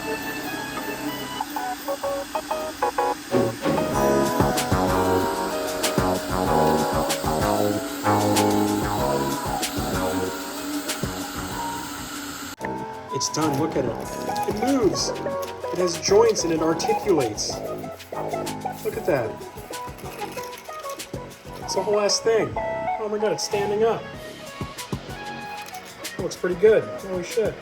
It's done, look at it. It moves. It has joints and it articulates. Look at that. It's a whole ass thing. Oh my god, it's standing up. It looks pretty good. Holy shit.